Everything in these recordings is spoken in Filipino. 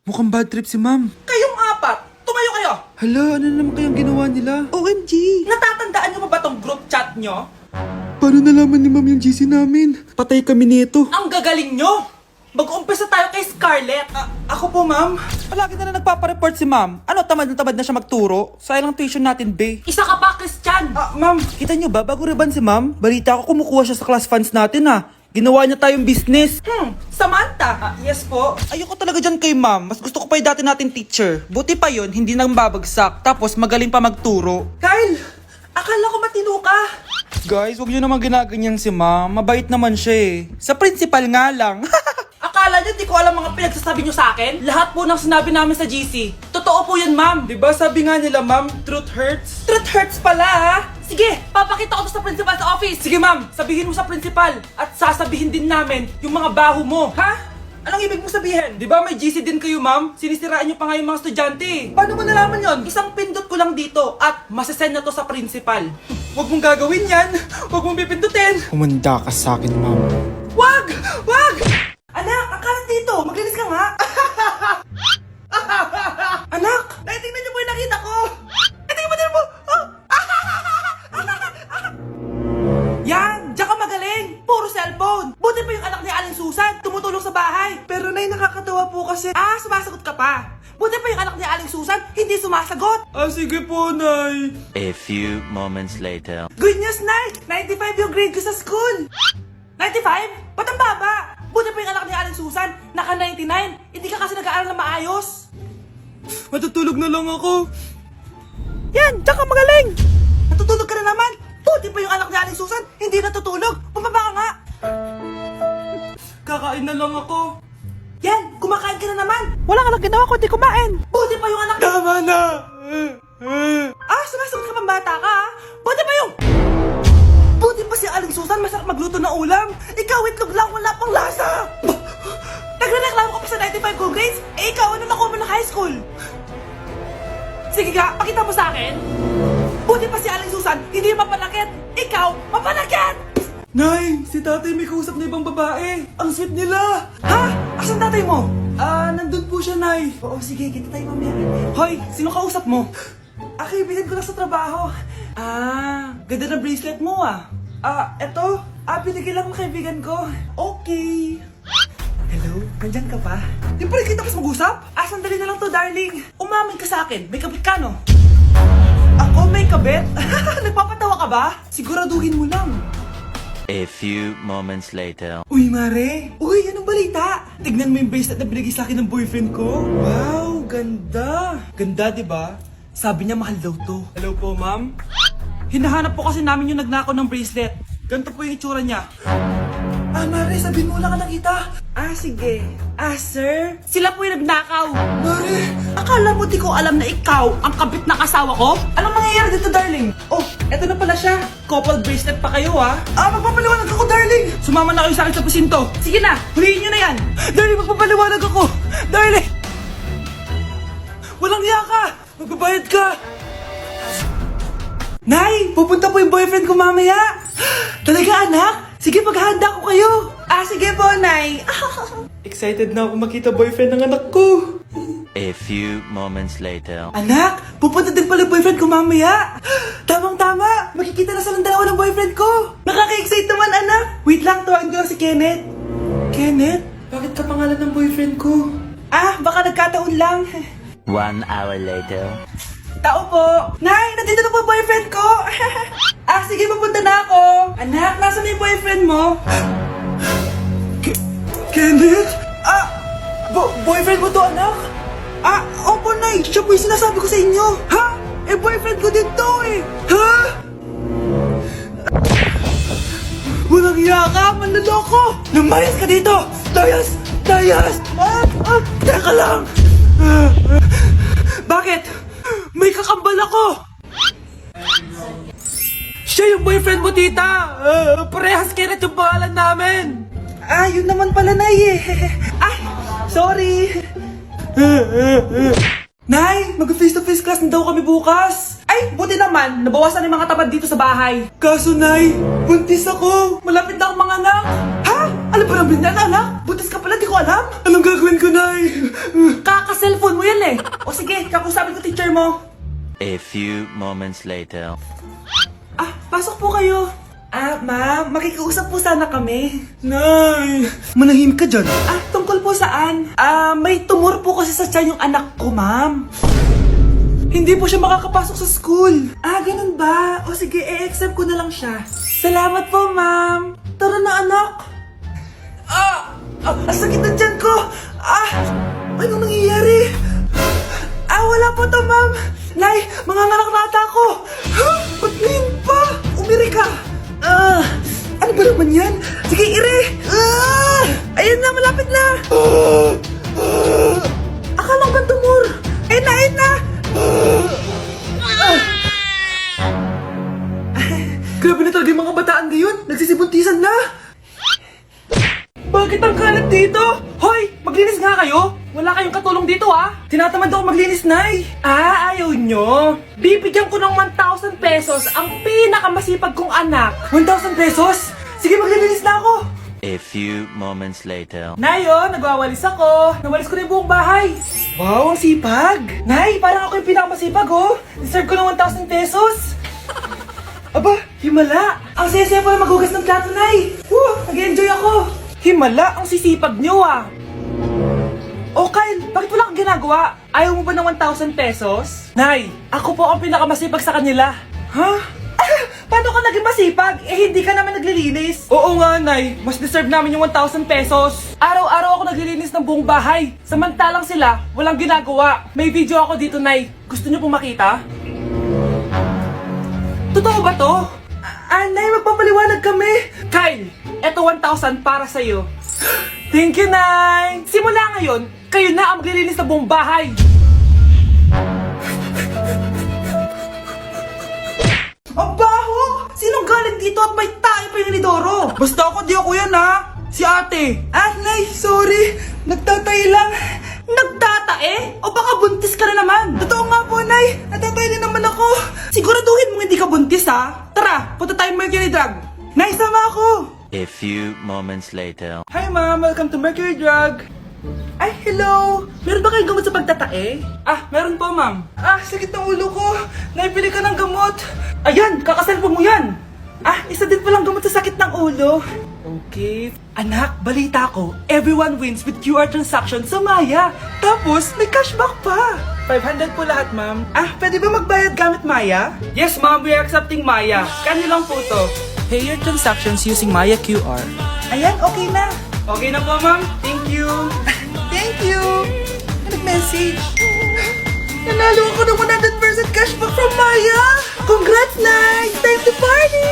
Mukhang bad trip si ma'am. Kayong apat, tumayo kayo! Hala, ano na naman kayang ginawa nila? OMG! Natatandaan nyo pa ba tong group chat nyo? Paano nalaman ni ma'am yung GC namin? Patay kami nito. Ang gagaling nyo! Mag-uumpisa tayo kay Scarlett. Ako po, ma'am. Palagi na nagpapareport si ma'am. Ano, tamad na siya magturo? Sayang tuition natin, be. Isa ka pa, Christian! Ma'am, kita nyo ba, bago reban si ma'am, balita ko kumukuha siya sa class funds natin, Ginawa niya tayong business. Samantha. Yes po. Ayoko talaga dyan kay ma'am. Mas gusto ko pa yung dati natin teacher. Buti pa yun, hindi nang babagsak. Tapos magaling pa magturo. Kyle! Akala ko matino ka. Guys, huwag nyo naman ginaganyan si ma'am. Mabait naman siya eh. Sa principal nga lang. Akala nyo, di ko alam mga pinagsasabi nyo sa akin? Lahat po ng sinabi namin sa GC. Totoo po yan, ma'am. Diba sabi nga nila, ma'am, truth hurts? Truth hurts pala, ha? Sige, papakita ko to sa principal sa office. Sige, ma'am, sabihin mo sa principal. At sasabihin din namin yung mga baho mo. Ha? Anong ibig mo sabihin? Di ba may GC din kayo, ma'am? Sinisiraan nyo pa nga yung mga estudyante. Paano mo nalaman yon? Isang pindot ko lang dito at masasend na to sa principal. Huwag mong gagawin yan. Huwag mong pipindutin. Humanda ka sa akin, ma'am. Wag! Wag! Anak, ang kalat dito. Maglinis ka nga. Anak, naitingnan niyo po yung nakita ko. Tingnan mo din po. Yan, diyan ka magaling. Puro cellphone. Buti pa yung anak ni Aling Susan. Tumutulong sa bahay. Pero nay, nakakatawa po kasi. Sumasagot ka pa. Buti pa yung anak ni Aling Susan, hindi sumasagot. Sige po, nay. A few moments later. Good news, Nay! 95 yung grade ko sa school! 95? Ba't ang baba? Buti pa yung anak ni Aling Susan, naka 99. Hindi ka kasi nag-aaral na maayos. Matutulog na lang ako. Yan, diyan ka magaling! Natutulog ka na naman! Buti pa yung anak ni Aling Susan, hindi natutulog. Pumaba ka nga! Kakain na lang ako. Yan, kumakain ka na naman! Wala ka lang ginawa kundi kumain! Buti pa yung anak... Tama na! Sumasagot ka pang bata ka, Buti pa yung... Buti pa si Aling Susan, masarap magluto ng ulam. Ikaw, itlog lang, wala pang lasa. Nagre-reklamo ka pa sa 95 good grades? Ikaw, ano nakuha mo ng high school? Sige ka, pakita mo sa akin. Buti pa si Aling Susan, hindi mapanakit. Ikaw, mapanakit! Nay, si tatay may kausap na ibang babae. Ang sweet nila. Ha? Asan tatay mo? Nandun po siya, Nay. Oo, sige, kita tayo mamaya. Hoy, sino kausap mo? Kaibigan ko lang sa trabaho. Ganda ng bracelet mo, eto. Binigyan lang ng kaibigan ko. Okay. Hello, nandyan ka pa? Di pa rin kita mas mag-usap? Sandali na lang to, darling. Umamin ka sa akin, may kabit ka, no? Ako may kabit? Nagpapatawa ka ba? Siguraduhin mo lang. A few moments later. Uy, Mare! Uy, anong balita? Tignan mo yung bracelet na binigay sa akin ng boyfriend ko. Wow, ganda! Ganda, di ba? Sabi niya mahal daw to. Hello po, ma'am? Hinahanap po kasi namin yung nagnakaw ng bracelet. Ganito po yung itsura niya. Mare, sabihin mo lang ka nakita. Sige. Sir? Sila po yung nagnakaw. Mare, akala mo di ko alam na ikaw ang kabit ng asawa ko? Anong mangyayari dito, darling? Oh, eto na pala siya. Couple bracelet pa kayo, magpapaliwanag ako, darling. Sumama na kayo sa akin sa pasinto. Sige na, huliin nyo na yan. Darling, magpapaliwanag ako. Darling! Walang hiya ka! Magbabayad ka! Nay! Pupunta po yung boyfriend ko mamaya! Talaga, anak? Sige, paghahanda ko kayo! Sige po, Nay! Excited na ako makita boyfriend ng anak ko! A few moments later. Anak! Pupunta din pala yung boyfriend ko mamaya! Tamang-tama! Makikita na silang dalawa ng boyfriend ko! Nakaka-excite naman, anak! Wait lang, tuwaan ko lang si Kenneth. Kenneth? Bakit ka pangalan ng boyfriend ko? Baka nagkataon lang. 1 hour later. Tao po! Nay, nandito na po ang boyfriend ko! Sige, papunta na ako! Anak, nasa na yung boyfriend mo? Kenneth? Boyfriend mo to, anak? Opo, Nay! Siya po yung sinasabi ko sa inyo! Ha? Boyfriend ko din to eh! Ha? Walang iya ka! Manloloko! Lumayas ka dito! Layas! Layas! Teka lang! Bakit? May kakambal ako! Siya yung boyfriend mo, tita! Parehas Kenneth yung pangalan namin! Yun naman pala, Nay eh! Sorry! Nay, mag-face-to-face class na daw kami bukas! Buti naman, nabawasan yung mga tamad dito sa bahay. Kaso, Nay, buntis ako! Malapit na akong mga anak! Ha? Alam ba namin yan, anak? Buntis ka pala, di ko alam! Anong gagawin ko, Nay? cellphone mo yan eh. O sige, kakusapin ko teacher mo. A few moments later. Pasok po kayo. Ma'am, makikiusap po sana kami. Nay, manahim ka dyan. Tungkol po saan? May tumor po kasi sa tiyan yung anak ko, ma'am. Hindi po siya makakapasok sa school. Ganun ba? O sige, i-accept ko na lang siya. Salamat po, ma'am. Tara na, anak. Ang sakit na tiyan ko. Anong nangyayari? Wala po to, ma'am. Nay, manganganak na ata ako. Ba't ngayon pa? Umiri ka. Ano ba naman yan? Sige, ire. Ayun na, malapit na. Akala ko ba tumor? Ayun na. Grabe na talaga yung mga bataan ngayon. Nagsisibuntisan na. Bakit ang kalat dito? Hoy, maglinis nga kayo. Wala kayong katulong dito Tinatamad ako maglinis, Nay. Ayaw nyo. Bibigyan ko ng 1,000 pesos ang pinakamasipag kong anak. 1,000 pesos? Sige, maglilinis na ako. A few moments later. Nay, nagwawalis ako. Nawalis ko na yung buong bahay. Wow, ang sipag. Nay, parang ako yung pinakamasipag, Deserve ko ng 1,000 pesos. Aba, himala. Ang saya-saya pala maghugas ng plato, Nay. Nag-enjoy ako. Himala, ang sisipag nyo, O Kyle, bakit wala kang ginagawa? Ayaw mo ba ng 1,000 pesos? Nay, ako po ang pinakamasipag sa kanila. Paano ka naging masipag? Hindi ka naman naglilinis. Oo nga, Nay. Mas deserve namin yung 1,000 pesos. Araw-araw ako naglilinis ng buong bahay. Samantalang sila, walang ginagawa. May video ako dito, Nay. Gusto niyo pong makita? Totoo ba to? Nay, magpapaliwanag kami. Kyle, eto 1,000 para sa'yo. Thank you, Nay. Simula ngayon, kayo na ang maglilinis ng buong bahay. Ang baho! Sinong galing dito at may tae pa yung inidoro? Basta ako, di ako yan Si ate. Nay, sorry. Nagtatay lang. Nagtatae? O baka buntis ka na naman? Totoo nga po, Nay. Natatay din naman ako. Siguraduhin mo hindi ka buntis, Tara, punta tayo Mercury Drug. Nay, sama ako. A few moments later. Hi, Ma'am. Welcome to Mercury Drug. Ay, hello! Meron ba kayong gamot sa pagtatae? Meron po, ma'am. Sakit ng ulo ko. Naipili ka ng gamot. Ayan, kakaselfon mo yan. Isa din palang gamot sa sakit ng ulo. Okay. Anak, balita ko, everyone wins with QR transaction sa Maya. Tapos, may cashback pa. 500 po lahat, ma'am. Pwede ba magbayad gamit Maya? Yes, ma'am. We are accepting Maya. Kanilang po to. Pay your transactions using Maya QR. Ayan, okay na. Okay na po, ma'am. Thank you. Thank you. Nag-message. Nanalo ako ng 100% cashback from Maya. Congrats, Nay. Time to party.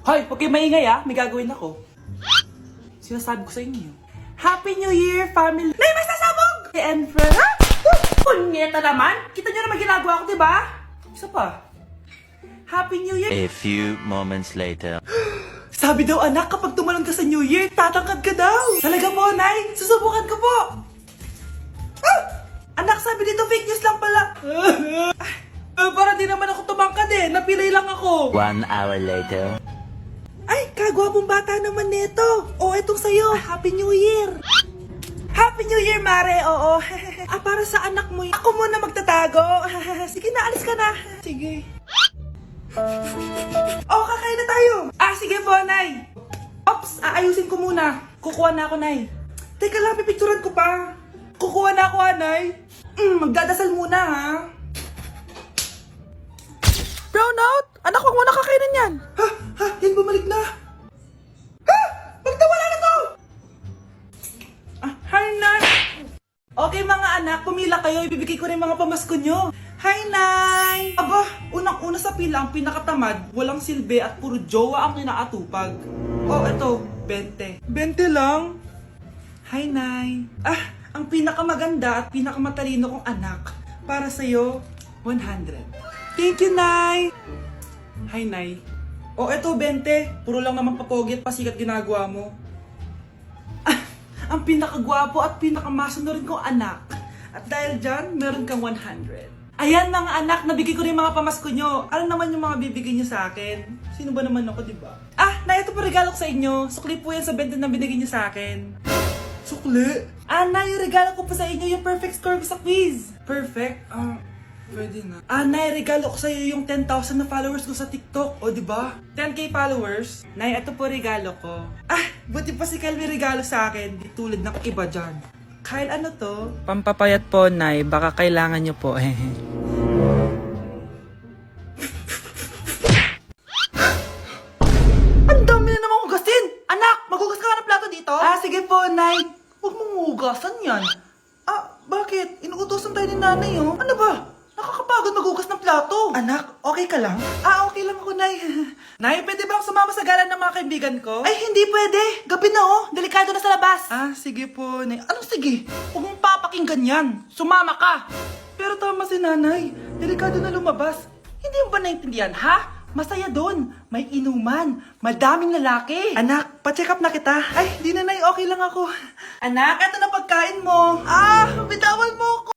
Hoy, huwag kayo maingay may gagawin ako. Sinasabi ko sa inyo. Happy New Year, family! Nay, may sasabog! And friend, Punyeta naman! Kita nyo naman ginagawa ko, diba? Isa pa. Happy New Year! A few moments later. Sabi daw anak, kapag tumalon ka sa New Year, tatangkad ka daw! Talaga po, Nay! Susubukan ko po! Anak, sabi dito fake news lang pala! Para di naman ako tumangkad napilay lang ako! 1 hour later. Ay, kagwapong bata naman nito. Etong sa'yo. Happy New Year. Happy New Year, Mare. Oo. Para sa anak mo. Ako muna magtatago. Sige na, alis ka na. Sige. Kakain na tayo. Sige po, Nay. Ops, aayusin ko muna. Kukuha na ako, Nay. Teka lang, pipicturan ko pa. Kukuha na ako, Nay. Magdadasal muna, Brownout! Anak, wag mo na kakainin yan! Yan bumalik na! Magtawala na to! Hi, Nay! Okay, mga anak, pumila kayo. Ibibigay ko rin mga pamasko nyo. Hi, Nay! Aba, unang-una sa pila ang pinakatamad, walang silbi at puro jowa ang kinaatupag. Eto, 20. 20 lang? Hi, Nay! Ang pinakamaganda at pinakamatalino kong anak, para sa'yo, 100. Thank you, Nay! Hi, Nay. Eto, 20. Puro lang naman papogi at pasikat ginagawa mo. Ang pinakagwapo at pinakamasunurin kong anak. At dahil dyan, meron kang 100. Ayan mga anak, nabigay ko rin mga pamasko nyo. Ano naman yung mga bibigay nyo sa akin? Sino ba naman ako, di ba? Ah, na ito po regalo ko sa inyo. Sukli po yan sa 20 na binigay nyo sa akin. Sukli. Na yung regalo ko po sa inyo yung perfect score ko sa quiz. Perfect? Pwede na. Nay, regalo ko sa iyo yung 10,000 na followers ko sa TikTok. O, di ba? 10k followers. Nay, ito po regalo ko. Buti pa si Kyle may regalo sa akin. Di tulad ng iba dyan. Kyle, ano to? Pampapayat po, Nay. Baka kailangan nyo po. Ang dami na namang hugasin! Anak, maghugas ka nga ng plato dito? Sige po, Nay. Huwag mong hugasan yan. Bakit? Inuutosan tayo ni nanay, oh. Ano ba? Nakakapagod maghugas ng plato. Anak, okay ka lang? Okay lang ako, Nay. Nay, pwede ba akong sumama sa gala ng mga kaibigan ko? Ay, hindi pwede. Gabi na, oh. Delikado na sa labas. Sige po, Nay. Anong sige? Huwag mong papakinggan yan. Sumama ka. Pero tama si nanay. Delikado na lumabas. Hindi mo ba naintindihan, ha? Masaya doon. May inuman. Madaming lalaki. Anak, pa-check up na kita. Ay, di na, Nay. Okay lang ako. Anak, eto na pagkain mo. Bitawan mo